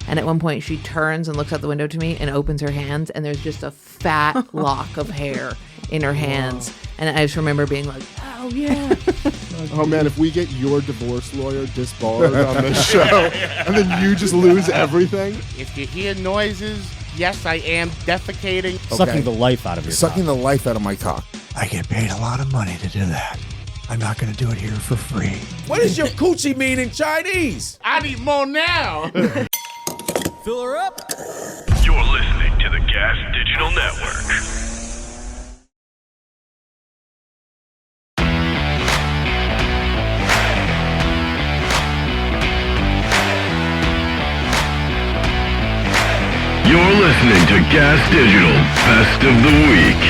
And at one point, she turns and looks out the window to me and opens her hands, and there's just a fat lock of hair in her hands. And I just remember being like, oh, yeah. Oh, man, if we get your divorce lawyer disbarred on this show, and then you just lose everything. If you hear noises, yes, I am defecating. Okay. Sucking the life out of your Sucking cock. the life out of my cock. I get paid a lot of money to do that. I'm not going to do it here for free. What does your coochie mean in Chinese? I need more now. Fill her up. You're listening to the Gas Digital Network. You're listening to Gas Digital Best of the Week.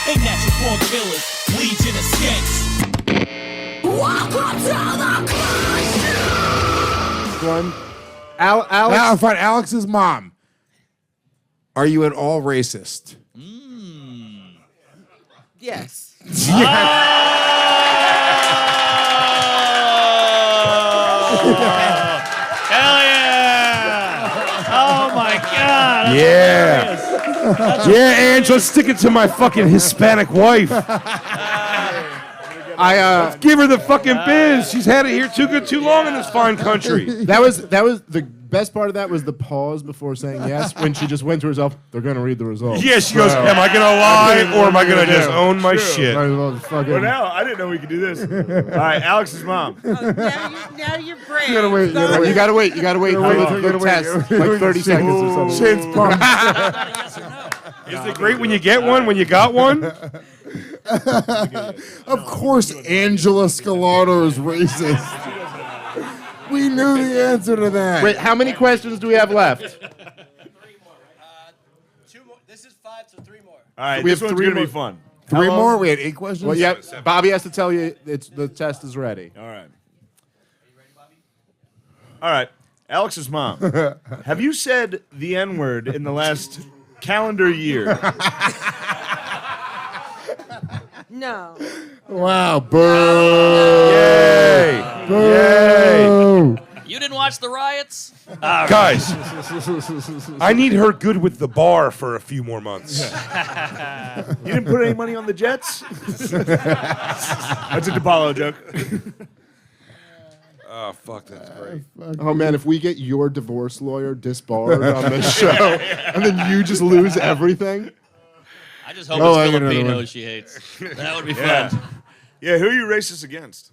A natural born killers, legion of skanks. Welcome to the One. Alex. Now, find Alex's mom. Are you at all racist? Yes. Hell yeah! Oh my God! Yeah. Yeah, Ange, let's stick it to my fucking Hispanic wife. I Give her the fucking biz. She's had it here too good, too long in this fine country. that was the best part of that was the pause before saying yes when she just went to herself. They're gonna read the results. Yeah, she goes, am I gonna lie or am I gonna just own my shit? Might as well just fucking- Well, now I didn't know we could do this. All right, Alex's mom. Now you're brave. You gotta wait. You gotta wait. You gotta wait for the test, like 30 seconds or something. Shit's pumped. Is it great when you get one, when you got one? Of course, Angela Scalado is racist. We knew the answer to that. Wait, how many questions do we have left? 3 more. 2 more. This is 5, so 3 more. All right, We this have one's 3 gonna more. be fun. Three more? We had 8 questions? Well, yeah. Bobby has to tell you the test is ready. All right. Are you ready, Bobby? All right, Alex's mom. Have you said the N-word in the last calendar year? No. Wow. Boo. Yay! Boo. You didn't watch the riots? Guys, I need her good with the bar for a few more months. You didn't put any money on the Jets? That's a DePaulo joke. Oh, fuck, that's great. Oh man, if we get your divorce lawyer disbarred on this show, and then you just lose everything. I just hope Oh, I it's get another Filipinos one. she hates. That would be Yeah. fun. Yeah, who are you racist against?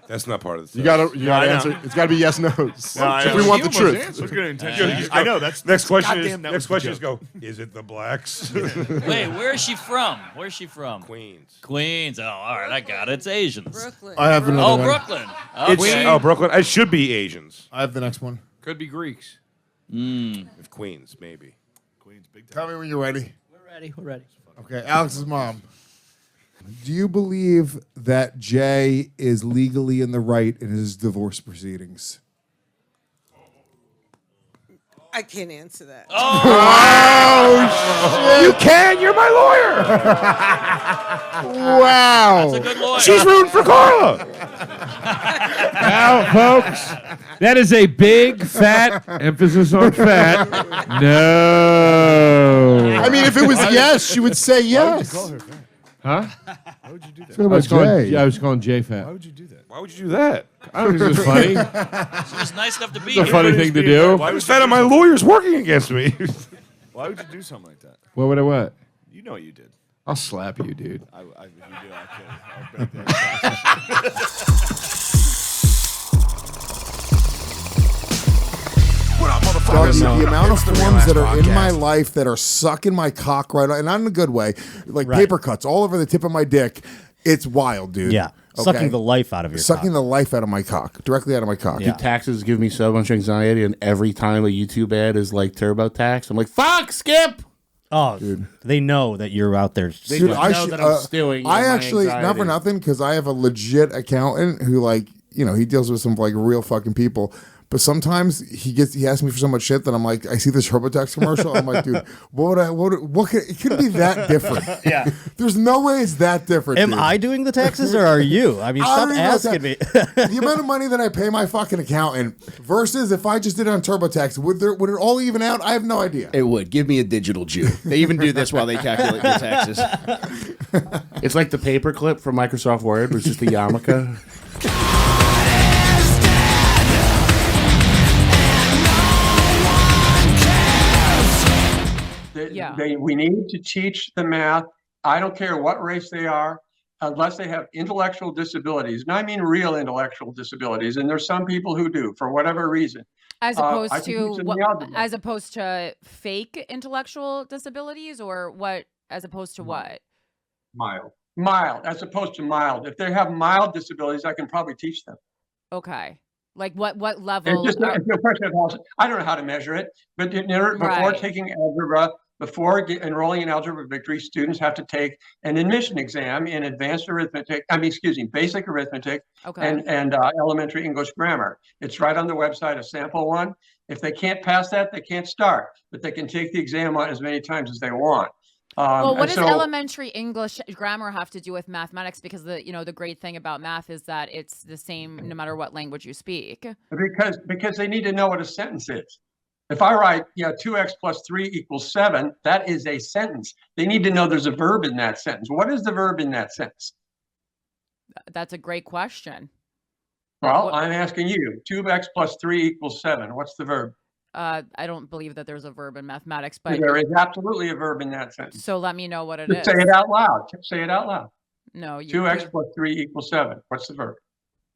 That's not part of the You test. gotta I know. answer. It's gotta be yes no's. No, I if know. we want the He almost truth. answered. That's good intention. I know. That's Next question goddamn, that was next the question is joke. go, is it the blacks? Wait, where is she from? Where's she from? Queens. Queens. Oh, all right, I got it. It's Asians. Brooklyn. I have another Oh, one. Brooklyn. Oh, Brooklyn. It should be Asians. I have the next one. Could be Greeks. If Queens, maybe. Queen's big time. Tell me when you're ready. We're ready. We're ready. Okay, Alex's mom. Do you believe that Jay is legally in the right in his divorce proceedings? I can't answer that. You can. You're my lawyer. Wow. That's a good lawyer. She's rooting for Carla. Now, folks, that is a big, fat, emphasis on fat. No. I mean, if it was yes, she would say yes. Huh? Why would you do that? What about Jay? I was calling Jay fat. Why would you do that? Why would you do that? I don't think it's funny. She was nice enough to be It's a here. funny thing to do. Why I would was you fed do on my something- lawyers working against me. Why would you do something like that? What would I what? You know you did. I'll slap you, dude. If you do, I could. I'll break that. Dog, the amount of forms that are in my life that are sucking my cock right, and not in a good way, like paper cuts all over the tip of my dick. It's wild, dude. Yeah. Okay? Sucking the life out of your Sucking cock. the life out of my cock, directly out of my cock. Yeah. Taxes give me so much anxiety, and every time a YouTube ad is like TurboTax, I'm like, fuck, skip! Oh, dude. They know that you're out there. They Dude, just I know should- that I'm stewing. I in my actually, not for anxiety. nothing, because I have a legit accountant who, like, you know, he deals with some like real fucking people. But sometimes he asks me for so much shit that I'm like, I see this TurboTax commercial. I'm like, dude, it could be that different. Yeah. There's no way it's that different. Am dude. I doing the taxes or are you? I mean, stop asking me. The amount of money that I pay my fucking accountant versus if I just did it on TurboTax, would it all even out? I have no idea. It would. Give me a digital Jew. They even do this while they calculate your taxes. It's like the paperclip from Microsoft Word was just the yarmulke. We need to teach the math. I don't care what race they are, unless they have intellectual disabilities. And I mean real intellectual disabilities. And there's some people who do, for whatever reason. As opposed to fake intellectual disabilities, or what? As opposed to what? Mild, as opposed to mild. If they have mild disabilities, I can probably teach them. Okay. Like what level? It's a question of I don't know how to measure it, but before taking algebra, before enrolling in Algebra Victory, students have to take an admission exam in advanced arithmetic. Basic arithmetic and elementary English grammar. It's right on the website, a sample one. If they can't pass that, they can't start, but they can take the exam on as many times as they want. Well, what does elementary English grammar have to do with mathematics? Because the great thing about math is that it's the same no matter what language you speak. Because they need to know what a sentence is. If I write 2x plus 3 equals 7, that is a sentence. They need to know there's a verb in that sentence. What is the verb in that sentence? That's a great question. Well, I'm asking you. 2x plus 3 equals 7. What's the verb? I don't believe that there's a verb in mathematics, but there is absolutely a verb in that sentence. So let me know what it is. Say it out loud. Say it out loud. No, 2x plus 3 equals 7. What's the verb?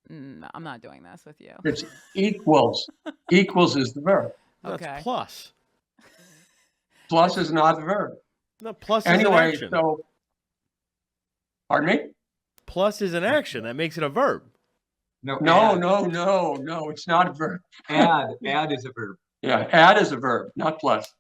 I'm not doing this with you. It's equals. Equals is the verb. Okay. That's plus. Plus is not the verb. No, plus is an action. So, pardon me? Plus is an action. That makes it a verb. No, it's not a verb. Add is a verb. Yeah, add is a verb, not plus.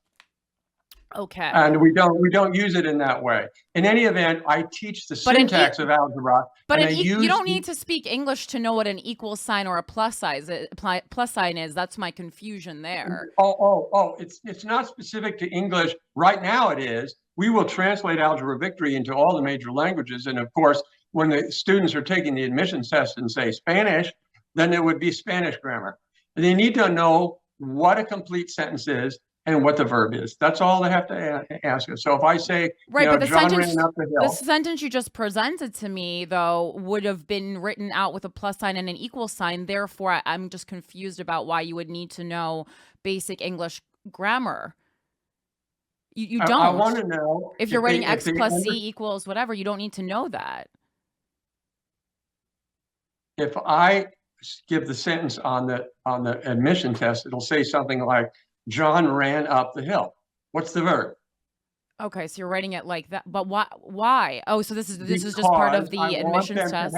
Okay. And we don't use it in that way. In any event, I teach the syntax of algebra. But you don't need to speak English to know what an equal sign or a plus sign is. That's my confusion there. It's not specific to English. Right now it is. We will translate Algebra Victory into all the major languages. And of course, when the students are taking the admissions test and say Spanish, then it would be Spanish grammar. And they need to know what a complete sentence is and what the verb is. That's all they have to ask us. So if I say, but John ran up the hill. The sentence you just presented to me, though, would have been written out with a plus sign and an equal sign. Therefore, I'm just confused about why you would need to know basic English grammar. You don't. I want to know. If you're writing x plus c equals whatever, you don't need to know that. If I give the sentence on the admission test, it'll say something like, John ran up the hill. What's the verb? Okay, so you're writing it like that. But why? Oh, so this is just part of the admissions test.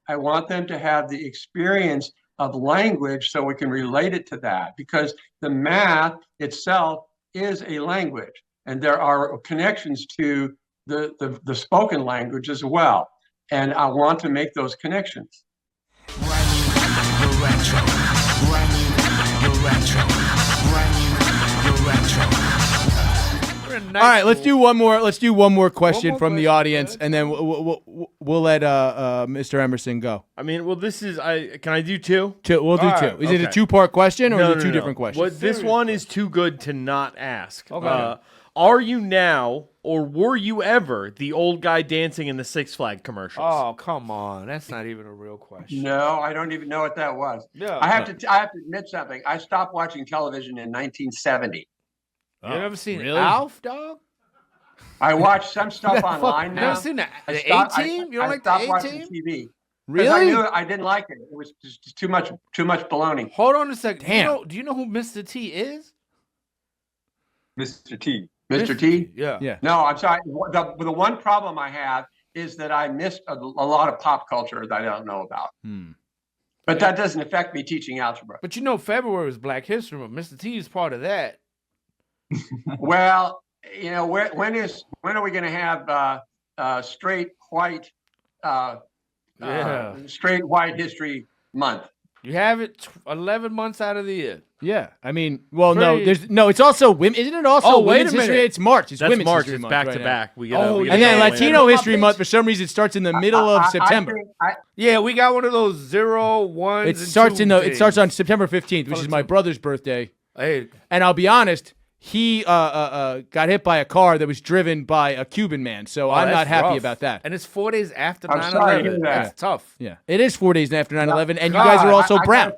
I want them to have the experience of language so we can relate it to that, because the math itself is a language, and there are connections to the spoken language as well. And I want to make those connections. All right, let's do one more question from the audience, and then we'll let Mr. Emerson go. I mean, well, this is can I do two? We'll do two. Is it a two-part question, or is it two different questions? Well, this one is too good to not ask. Okay. Are you now, or were you ever, the old guy dancing in the Six Flags commercials? Oh, come on. That's not even a real question. No, I don't even know what that was. No. I have to admit something. I stopped watching television in 1970. You ever seen really? Alf, dog? I watch some stuff online now. You ever seen the A-Team? You don't like the A-Team? Watching TV. Really? I knew I didn't like it. It was just too much baloney. Hold on a second. Damn. Do you know who Mr. T is? Mr. T. Mr. T? Yeah. No, I'm sorry. The one problem I have is that I missed a lot of pop culture that I don't know about. But that doesn't affect me teaching algebra. But you know, February is Black History Month. Mr. T is part of that. Well, when are we going to have straight white History Month? You have it 11 months out of the year. Yeah, I mean, well, no, it's also women. Isn't it also women's history? It's March. It's That's women's March. history It's month back right to now. back. We and then Latino history month for some reason starts in the middle of September. Yeah, we got one of those 0, 1s. It starts it starts on September 15th, which is my brother's birthday. Hey. And I'll be honest, he got hit by a car that was driven by a Cuban man, so I'm not happy about that. And it's 4 days after I'm sorry to hear 9/11. that. That's tough. Yeah, it is 4 days after 9/11, and you guys are also brown.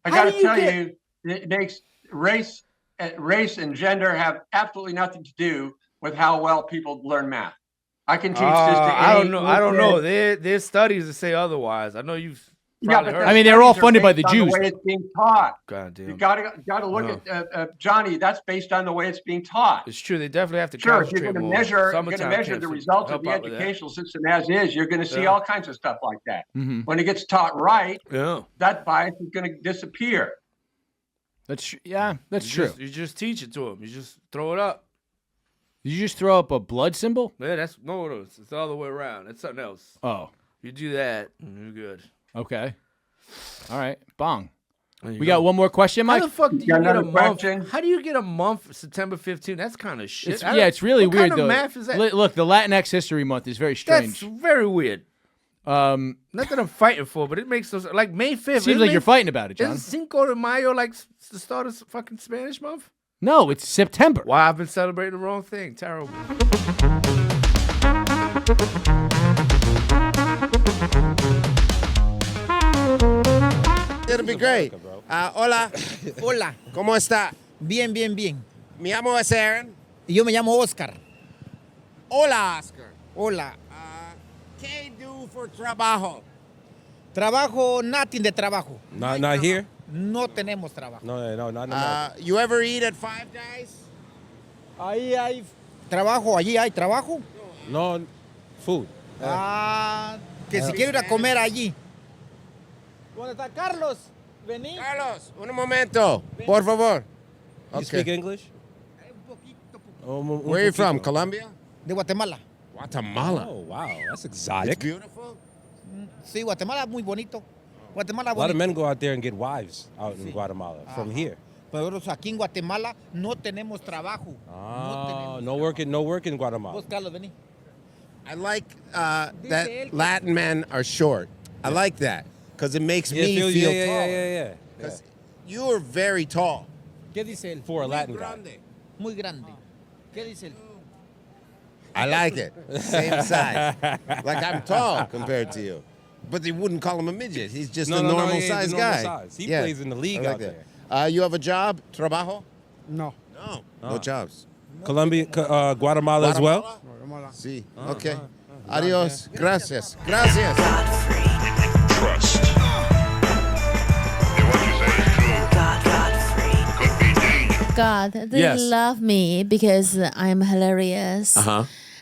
I got to tell you, it makes race and gender have absolutely nothing to do with how well people learn math. I can teach this to I any don't know. kid. There's studies that say otherwise. I know you've. Yeah, but I mean, they're all funded by the based on Jews. The way it's being taught. God damn. You got to look at Johnny. That's based on the way it's being taught. It's true. They definitely have to Sure, if concentrate you're going more. to measure, Summertime the camps results of help the out with that. educational system as is, you're going to see Yeah. all kinds of stuff like that. Mhm. When it gets taught right, Yeah. that bias is going to disappear. That's that's You true. You just teach it to them. You just throw it up. Did you just throw up a blood symbol? Yeah, it's the other way around. It's something else. Oh, You do that, and you're good. okay. All right, bong. There you We go. got one more question, Mike. How the fuck do you got get a another month? question? How do you get a month September 15th? That's kind of shit. It's really what weird kind though. of math is that? Look, the Latinx History Month is very That's strange. very weird. Not Not that I'm fighting for, but it makes those like May 5th. Seems like you're fighting about it, John. Is Cinco de Mayo like the start of fucking Spanish month? No, it's September. Wow, I've been celebrating the wrong thing. Terrible. It'll be great. Hola. Hola. ¿Cómo está? Bien, bien, bien. Me llamo Aaron. Y yo me llamo Oscar. Hola, Oscar. Hola. ¿Qué do for trabajo? Trabajo, nothing de trabajo. Not here? No tenemos trabajo. No. You ever eat at Five Guys? Ahí hay trabajo, allí hay trabajo. No, food. Que si quiero ir a comer allí. ¿Dónde está Carlos? Vení. Carlos, un momento, por favor. You speak English? Where are you from? Colombia? De Guatemala. Guatemala. Oh, wow. That's exotic. It's beautiful. Sí, Guatemala es muy bonito. Guatemala A lot of men go out there and get wives out in Guatemala from here. Pero aquí en Guatemala no tenemos trabajo. No work in Guatemala. Vos, Carlos, vení. I like that Latin men are short. I like that because it makes me feel tall. Yeah. Because you are very tall. ¿Qué dice él? For a Latin guy. Muy grande. ¿Qué dice él? I like it. Same size. Like I'm tall compared to you. But they wouldn't call him a midget. He's just a normal size guy. He plays in the league out there. You have a job? Trabajo? No. No jobs. Colombia, Guatemala as well? Guatemala. Sí. Okay. Adios. Gracias. Gracias. Trust. God, they Yes. love me because I'm hilarious.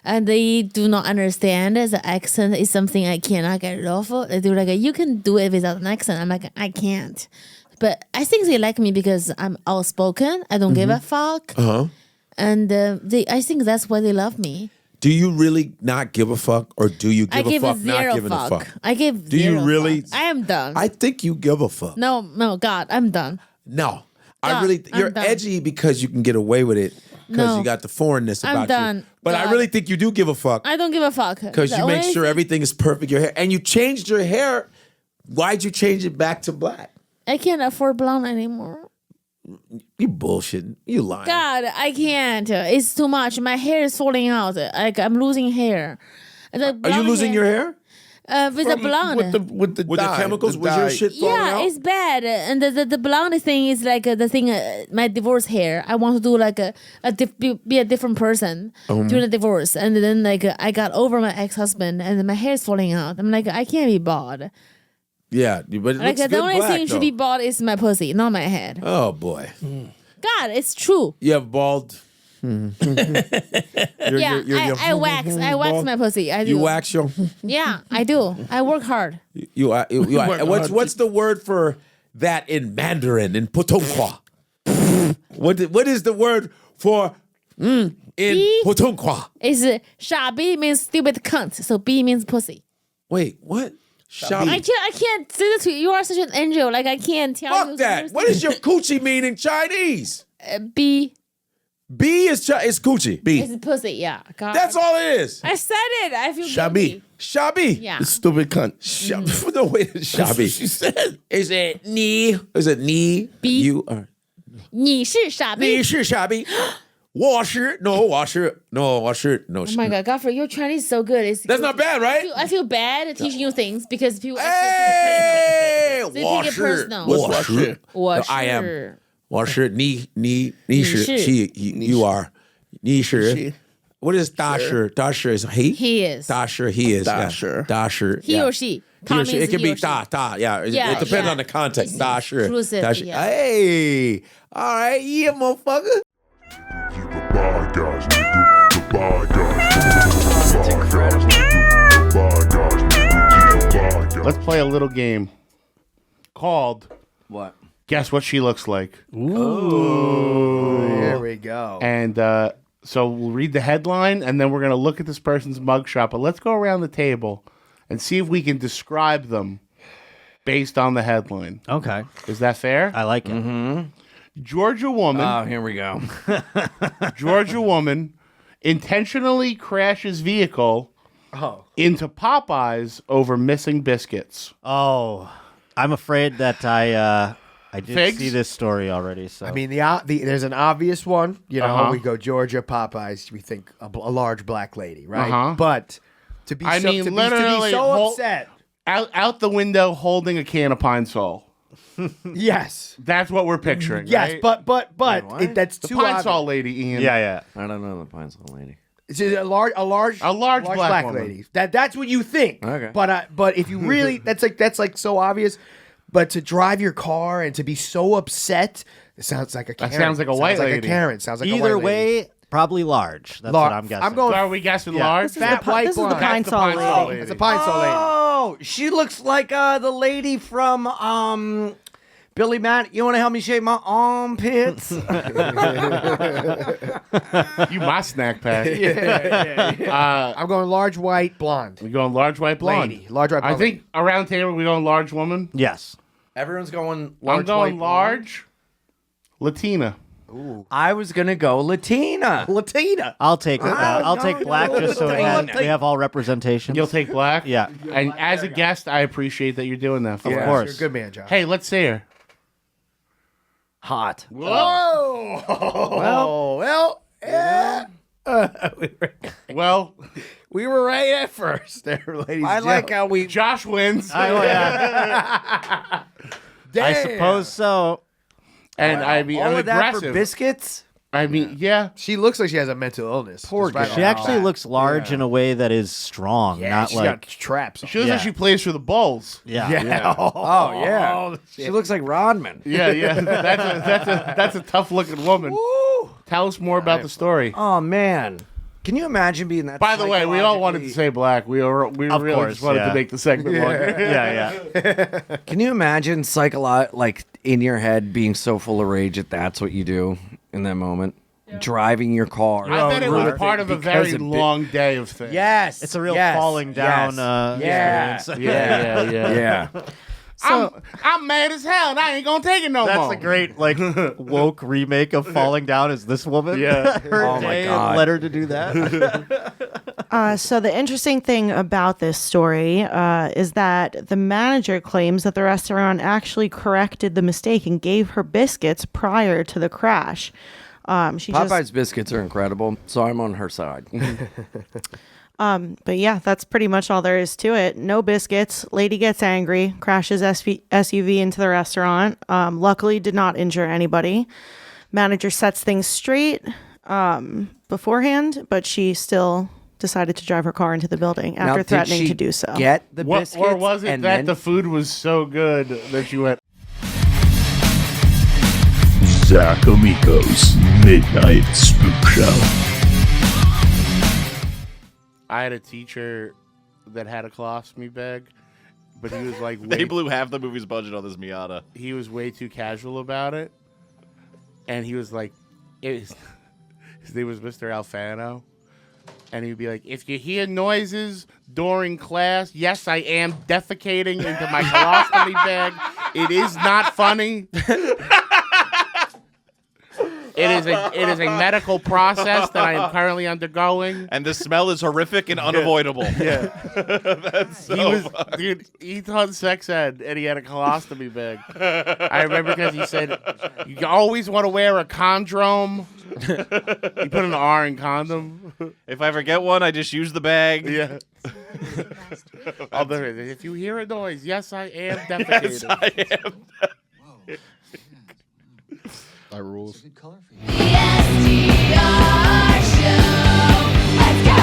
And they do not understand the accent is something I cannot get rid of. They do like, you can do it without an accent. I'm like, I can't. But I think they like me because I'm outspoken. I don't give a fuck. And I think that's why they love me. Do you really not give a fuck, or do you I give a give fuck zero not giving fuck. a fuck? I give Do zero you really? fuck. I am done. I think you give a fuck. No, God, I'm done. No, I Done. really. I'm You're done. edgy because you can get away with it because No. you got the foreignness I'm about done. you. But I God. really think you do give a fuck I don't give a fuck. because The you make only sure thing- everything is perfect. Your hair, and you changed your hair. Why'd you change it back to black? I can't afford blonde anymore. You bullshitting. You lying. God, I can't. It's too much. My hair is falling out. Like I'm losing hair. Are you losing your hair? With the From- blonde. with the dye, chemicals? the Was your dye. shit falling Yeah, out? it's bad. And the blonde thing is like the thing. My divorce hair. I want to do like be a different person during the divorce. And then like I got over my ex-husband, and then my hair is falling out. I'm like, I can't be bald. Yeah, but it Like looks the good only black, thing should be though. bald is my pussy, not my head. Oh boy, God, it's true. you have bald. I wax. I wax my pussy. I do. You wax your. Yeah, I do. I work hard. What's the word for that in Mandarin, in Putonghua? What is the word for in Putonghua? Is 傻逼 means stupid cunt, so B means pussy. Wait, what? Shabi. I can't say this to you. You are such an angel. Like I can't tell you. Fuck that. What does your coochie mean in Chinese? B. B is coochie. B. It's pussy. Yeah. God. That's all it is. I said it. I feel Shabi. guilty. Shabi. Yeah. You stupid cunt. No way. Shabi. She said. Is it ni? Is it ni? B. You are. 你是傻逼。你是傻逼。我是 no. Oh my God, Godfrey, your Chinese is so good. That's not bad, right? I feel bad teaching you things because people. Hey, so you take it personal. 我是 I am. 我是你是 she you are 你是 What is 大师? 大师 is he? He is. 大师 he is. 大师. 大师 He or she. He or she. It can be 大. Yeah. It depends on the context. 大师. Inclusive, yeah. Hey. All right. Yeah, motherfucker. Let's play a little game called What? Guess What She Looks Like. Ooh. There we go. And so we'll read the headline, and then we're going to look at this person's mugshot. But let's go around the table and see if we can describe them based on the headline. Okay. Is that fair? I like it. Mm-hmm. Georgia woman. Oh, here we go. Georgia woman intentionally crashes vehicle into Popeyes over missing biscuits. Oh, I'm afraid that I did Figs? see this story already. So I mean, there's an obvious one. You know, we go Georgia Popeyes. We think a large black lady, right? But to be literally so upset out the window holding a can of Pine Sol. Yes, that's what we're picturing. Yes, right? but that's the too Pine obvious. Sol lady, Ian. Yeah. I don't know the Pine Sol lady. It's a large black woman. lady. That's what you think. Okay. But if you really, that's like so obvious. But to drive your car and to be so upset, it sounds like a Karen. That sounds like a white lady. Sounds like a Karen. Sounds like either a white lady. way, probably large. That's what I'm guessing. I'm going. So are we guessing large? Fat white This is the blonde. Pine Sol lady. It's a Pine Sol lady. Oh, she looks like the lady from Billy Matt. You want to help me shave my armpits? You my snack pack. Yeah. I'm going large white blonde. We going large white blonde. Lady. Large white blonde. I think around table we going large woman. Yes. Everyone's going large. I'm going white large Latina. Ooh. I was gonna go Latina. I'll take black just so we have all representation. You'll take black? Yeah. And as a guest, I appreciate that you're doing that for Of us. course. You're a good man, John. Hey, let's see her. Hot. Whoa. Well. Yeah. Well, we were right at first, there, ladies. I like how we. Josh wins. I suppose so. And I mean, all I'm of that aggressive. for biscuits. I mean, yeah. She looks like she has a mental illness. Poor girl. She actually looks large in a way that is strong, not she's like got traps. She looks like she plays for the Bulls. Yeah. Oh yeah. She looks like Rodman. Yeah. That's a tough looking woman. Woo. Tell us more about the story. Oh man. Can you imagine being that? By the way, we all wanted to say black. We really just wanted to make the segment longer. Yeah. Can you imagine like in your head being so full of rage that that's what you do in that moment? Driving your car. I bet it was part of a very long day of things. Yes. It's a real falling down experience. Yeah. So, I'm mad as hell, and I ain't gonna take it no more. That's a great woke remake of Falling Down. Is this woman? Yeah. Her day led her to do that. So the interesting thing about this story is that the manager claims that the restaurant actually corrected the mistake and gave her biscuits prior to the crash. Popeye's biscuits are incredible, so I'm on her side. But yeah, that's pretty much all there is to it. No biscuits. Lady gets angry, crashes SUV into the restaurant. Luckily, did not injure anybody. Manager sets things straight beforehand, but she still decided to drive her car into the building after threatening to do so. Get the biscuits, or was it that the food was so good that you went? Zach Amico's Midnight Spook Show. I had a teacher that had a colostomy bag, but he was like... They blew half the movie's budget on this Miata. He was way too casual about it. And he was like... His name was Mr. Alfano. And he'd be like, if you hear noises during class, yes, I am defecating into my colostomy bag. It is not funny. It is a medical process that I am currently undergoing. And the smell is horrific and unavoidable. Yeah. That's so Dude, he taught sex ed and he had a colostomy bag. I remember because he said, you always want to wear a condom. He put an R in condom. If I ever get one, I just use the bag. Yeah. If you hear a noise, yes, I am defecating. Yes, I am. That rules. The SDR Show. Let's go.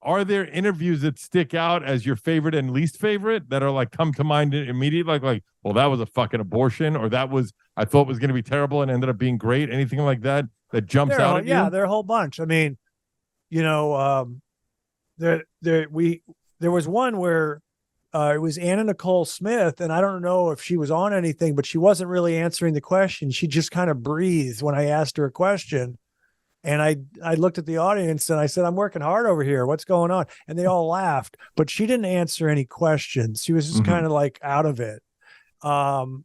Are there interviews that stick out as your favorite and least favorite that are like come to mind immediately? Like, well, that was a fucking abortion, or that was I thought was going to be terrible and ended up being great. Anything like that jumps out at you? Yeah, there are a whole bunch. I mean, there was one where it was Anna Nicole Smith, and I don't know if she was on anything, but she wasn't really answering the question. She just kind of breathed when I asked her a question. And I looked at the audience and I said, I'm working hard over here. What's going on? And they all laughed, but she didn't answer any questions. She was just kind of like out of it. There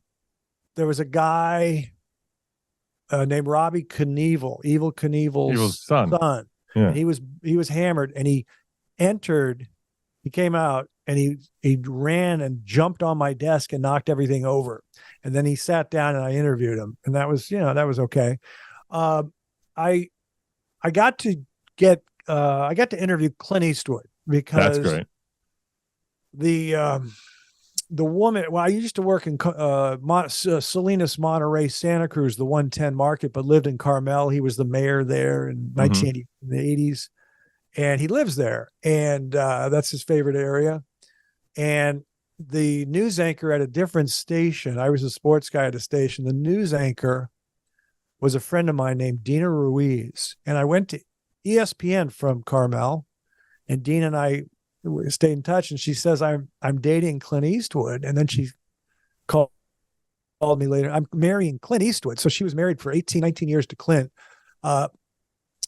was a guy named Robbie Knievel, Evil Knievel's son. Yeah. And he was hammered, and he came out, and he ran and jumped on my desk and knocked everything over. And then he sat down and I interviewed him, and that was okay. I got to interview Clint Eastwood because that's great. The woman, well, I used to work in Salinas, Monterey, Santa Cruz, the 110 market, but lived in Carmel. He was the mayor there in the 80s, and he lives there, and that's his favorite area. And the news anchor at a different station, I was a sports guy at a station, the news anchor was a friend of mine named Dina Ruiz. And I went to ESPN from Carmel, and Dina and I stayed in touch. And she says, I'm dating Clint Eastwood. And then she called me later. I'm marrying Clint Eastwood. So she was married for 19 years to Clint.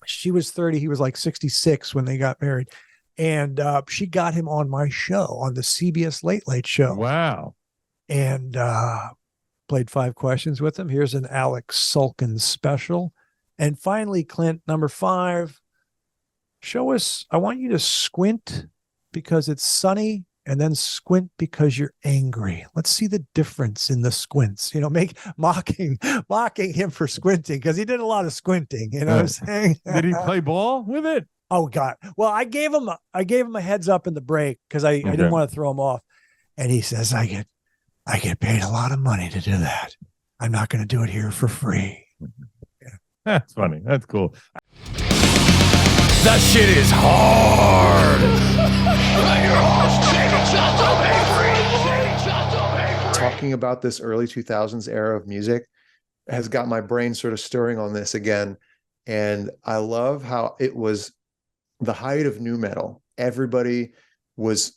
She was 30. He was like 66 when they got married. And she got him on my show, on the CBS Late Late Show. Wow. And played 5 questions with him. Here's an Alex Sulkin special. And finally, Clint, number 5, show us, I want you to squint because it's sunny, and then squint because you're angry. Let's see the difference in the squints, mocking him for squinting, because he did a lot of squinting, what I'm saying? Did he play ball with it? Oh God. Well, I gave him a heads up in the break because I didn't want to throw him off. And he says, I get paid a lot of money to do that. I'm not going to do it here for free. Yeah. That's funny. That's cool. That shit is hard. Talking about this early 2000s era of music has got my brain sort of stirring on this again. And I love how it was the height of nu metal. Everybody was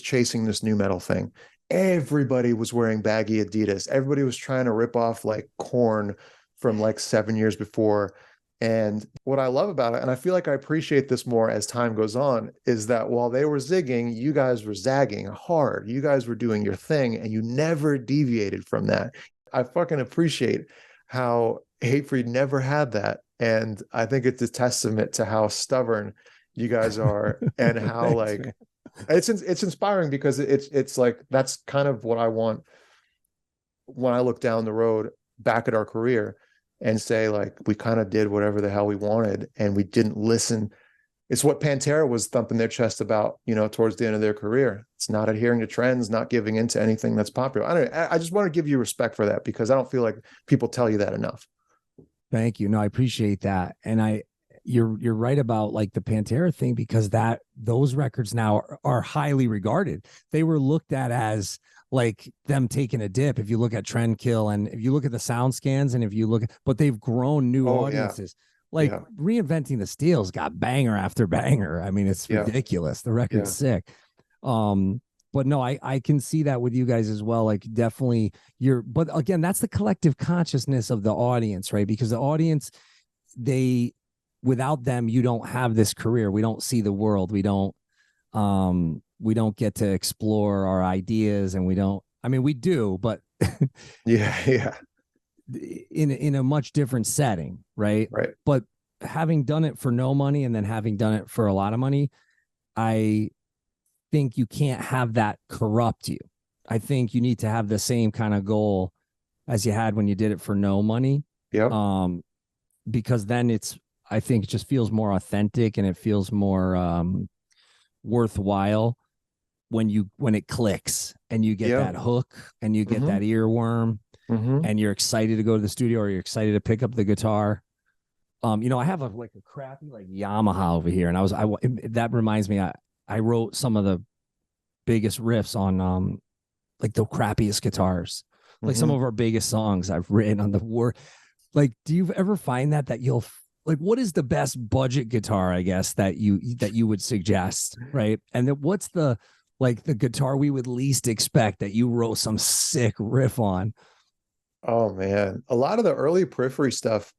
chasing this nu metal thing. Everybody was wearing baggy Adidas. Everybody was trying to rip off like Korn from like 7 years before. And what I love about it, and I feel like I appreciate this more as time goes on, is that while they were zigging, you guys were zagging hard. You guys were doing your thing, and you never deviated from that. I fucking appreciate how Hatefreed never had that. And I think it's a testament to how stubborn you guys are and how like it's inspiring, because it's like that's kind of what I want when I look down the road back at our career and say, like, we kind of did whatever the hell we wanted and we didn't listen. It's what Pantera was thumping their chest about, towards the end of their career. It's not adhering to trends, not giving into anything that's popular. I just want to give you respect for that, because I don't feel like people tell you that enough. Thank you. No, I appreciate that. And you're right about like the Pantera thing, because those records now are highly regarded. They were looked at as like them taking a dip. If you look at Trendkill and if you look at the sound scans and if you look at, but they've grown new audiences. Yeah. Reinventing the Steel's got banger after banger. I mean, it's ridiculous. The record's sick. but no, I can see that with you guys as well. Like definitely but again, that's the collective consciousness of the audience, right? Because the audience, without them, you don't have this career. We don't see the world. We don't get to explore our ideas, and we do, but yeah. In a much different setting, right? Right. But having done it for no money and then having done it for a lot of money, I think you can't have that corrupt you. I think you need to have the same kind of goal as you had when you did it for no money. Yeah. Because then I think it just feels more authentic, and it feels more worthwhile when it clicks and you get that hook and you get that earworm, and you're excited to go to the studio, or you're excited to pick up the guitar. I have a crappy Yamaha over here, and that reminds me, I wrote some of the biggest riffs on the crappiest guitars. Some of our biggest songs I've written on the word. Do you ever find that you'll what is the best budget guitar, I guess, that you would suggest, right? And then what's the guitar we would least expect that you wrote some sick riff on? Oh man, a lot of the early Periphery stuff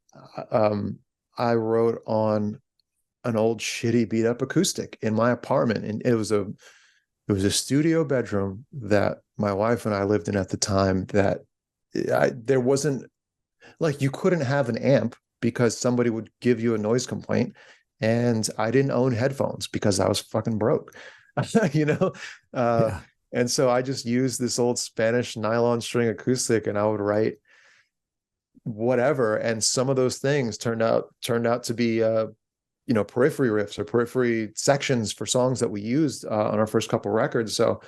I wrote on an old shitty beat up acoustic in my apartment, and it was a studio bedroom that my wife and I lived in at the time. That there wasn't you couldn't have an amp because somebody would give you a noise complaint, and I didn't own headphones because I was fucking broke, Yeah. And so I just used this old Spanish nylon string acoustic, and I would write whatever. And some of those things turned out to be, Periphery riffs or Periphery sections for songs that we used on our first couple records. So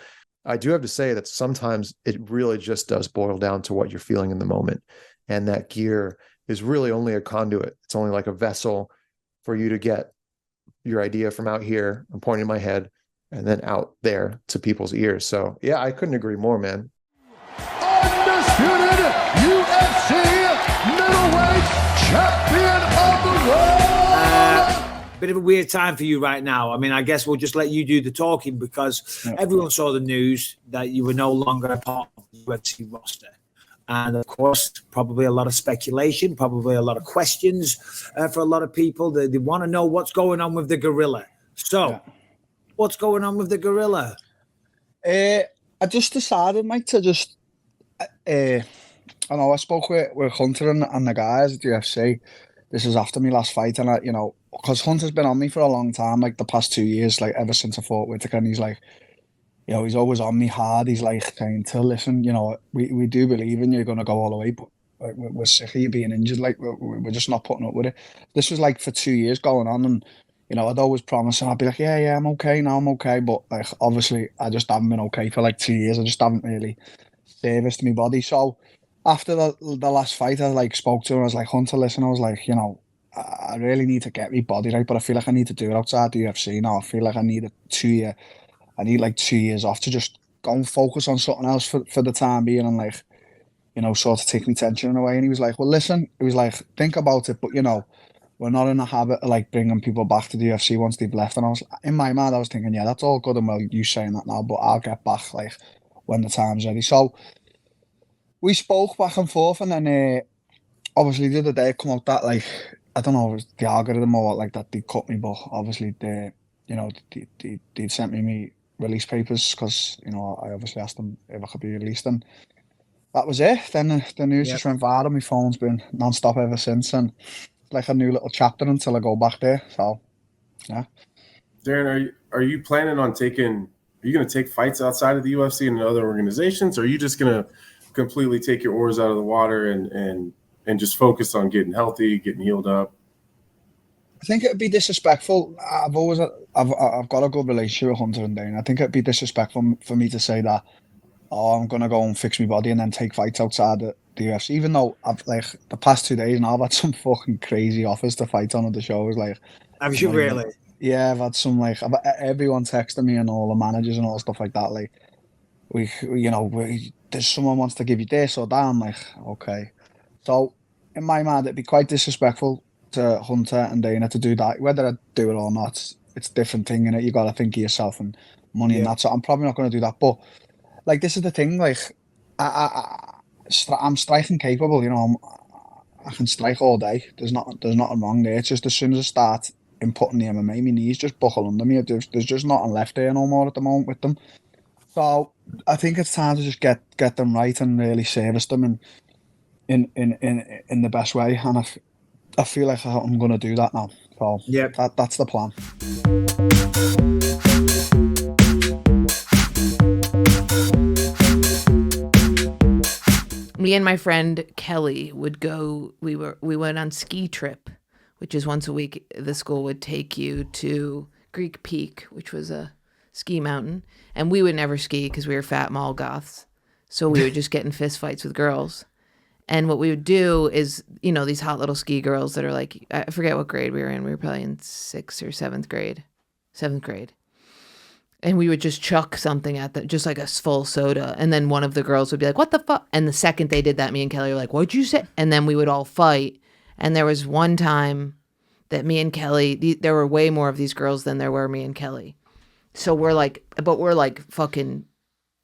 I do have to say that sometimes it really just does boil down to what you're feeling in the moment. And that gear is really only a conduit. It's only like a vessel for you to get your idea from out here. I'm pointing my head, and then out there to people's ears. So yeah, I couldn't agree more, man. Undisputed UFC middleweight champion of the world. Bit of a weird time for you right now. I mean, I guess we'll just let you do the talking, because everyone saw the news that you were no longer a part of the UFC roster. And of course, probably a lot of speculation, probably a lot of questions for a lot of people. They want to know what's going on with the gorilla. So, what's going on with the gorilla? I just decided, mate, to just... I know I spoke with Hunter and the guys at the UFC. This is after my last fight, and because Hunter's been on me for a long time, the past 2 years, ever since I fought Whittaker, and he's he's always on me hard. He's saying, Till, listen, we do believe in you, you're going to go all the way, but we're sick of you being injured. We're just not putting up with it. This was for 2 years going on, and I'd always promise, and I'd be yeah, I'm okay now, I'm okay. But obviously, I just haven't been okay for 2 years. I just haven't really serviced my body. So after the last fight, I spoke to him. I was Hunter, listen, I was I really need to get my body right, but I feel I need to do it outside the UFC now. I feel I need a 2 year. I need 2 years off to just go and focus on something else for the time being, and sort of take my tension away. And he was well, listen, he was think about it, but we're not in the habit of bringing people back to the UFC once they've left. And I was, in my mind, I was thinking, yeah, that's all good and well, you saying that now, but I'll get back when the time's ready. So we spoke back and forth, and then obviously the other day it come out that I don't know, it was the algorithm or that they cut me, but obviously they sent me release papers, because I obviously asked them if I could be released, and that was it. Then the news just went viral. My phone's been non-stop ever since, and a new little chapter until I go back there. So yeah. Darren, are you planning on are you going to take fights outside of the UFC and other organizations, or are you just going to completely take your oars out of the water and just focus on getting healthy, getting healed up? I think it'd be disrespectful. I've got a good relationship with Hunter and Dane. I think it'd be disrespectful for me to say that, I'm gonna go and fix my body and then take fights outside the UFC. Even though I've the past 2 days now, I've had some fucking crazy offers to fight on the shows. Have you really? Yeah, I've had some everyone texting me and all the managers and all stuff like that. There's someone wants to give you this or that. I'm okay. So in my mind, it'd be quite disrespectful to Hunter and Dana to do that. Whether I do it or not, it's a different thing, innit? You got to think of yourself and money and that. So I'm probably not going to do that. But like, this is the thing. Like, I'm striking capable. You know, I can strike all day. There's nothing wrong there. It's just as soon as I start inputting the MMA, my knees just buckle under me. There's just nothing left there no more at the moment with them. So I think it's time to just get them right and really service them in the best way. And I feel like I'm going to do that now. So that's the plan. Me and my friend Kelly would go. We went on ski trip, which is once a week. The school would take you to Greek Peak, which was a ski mountain, and we would never ski because we were fat mall goths. So we would just get in fist fights with girls. And what we would do is, you know, these hot little ski girls that are like, I forget what grade we were in. We were probably in 6th or 7th grade. And we would just chuck something at them, just like a full soda. And then one of the girls would be like, what the fuck? And the second they did that, me and Kelly were like, what'd you say? And then we would all fight. And there was one time that me and Kelly, there were way more of these girls than there were me and Kelly. So we're like fucking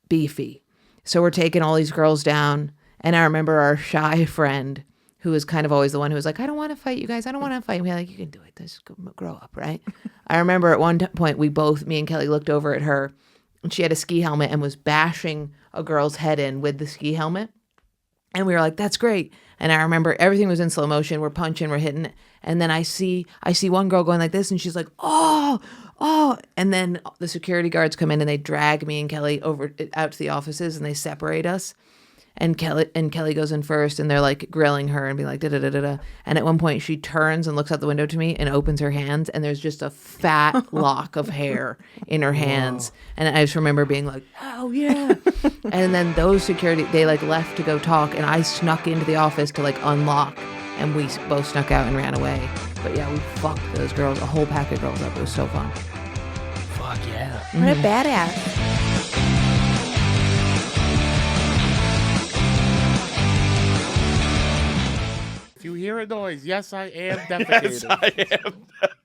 beefy. So we're taking all these girls down. And I remember our shy friend, who was kind of always the one who was like, I don't want to fight you guys. I don't want to fight. And we're like, you can do it. Just grow up, right? I remember at one point, me and Kelly looked over at her, and she had a ski helmet and was bashing a girl's head in with the ski helmet. And we were like, that's great. And I remember everything was in slow motion. We're punching, we're hitting. And then I see one girl going like this, and she's like, oh. And then the security guards come in and they drag me and Kelly out to the offices, and they separate us. And Kelly goes in first, and they're like grilling her and being like, da-da-da-da-da. And at one point she turns and looks out the window to me and opens her hands, and there's just a fat lock of hair in her hands. And I just remember being like, oh yeah. And then those security, they like left to go talk, and I snuck into the office to like unlock, and we both snuck out and ran away. But yeah, we fucked those girls, a whole pack of girls up. It was so fun. Fuck yeah. What a badass. You hear a noise. Yes, I am defecating. Yes, I am.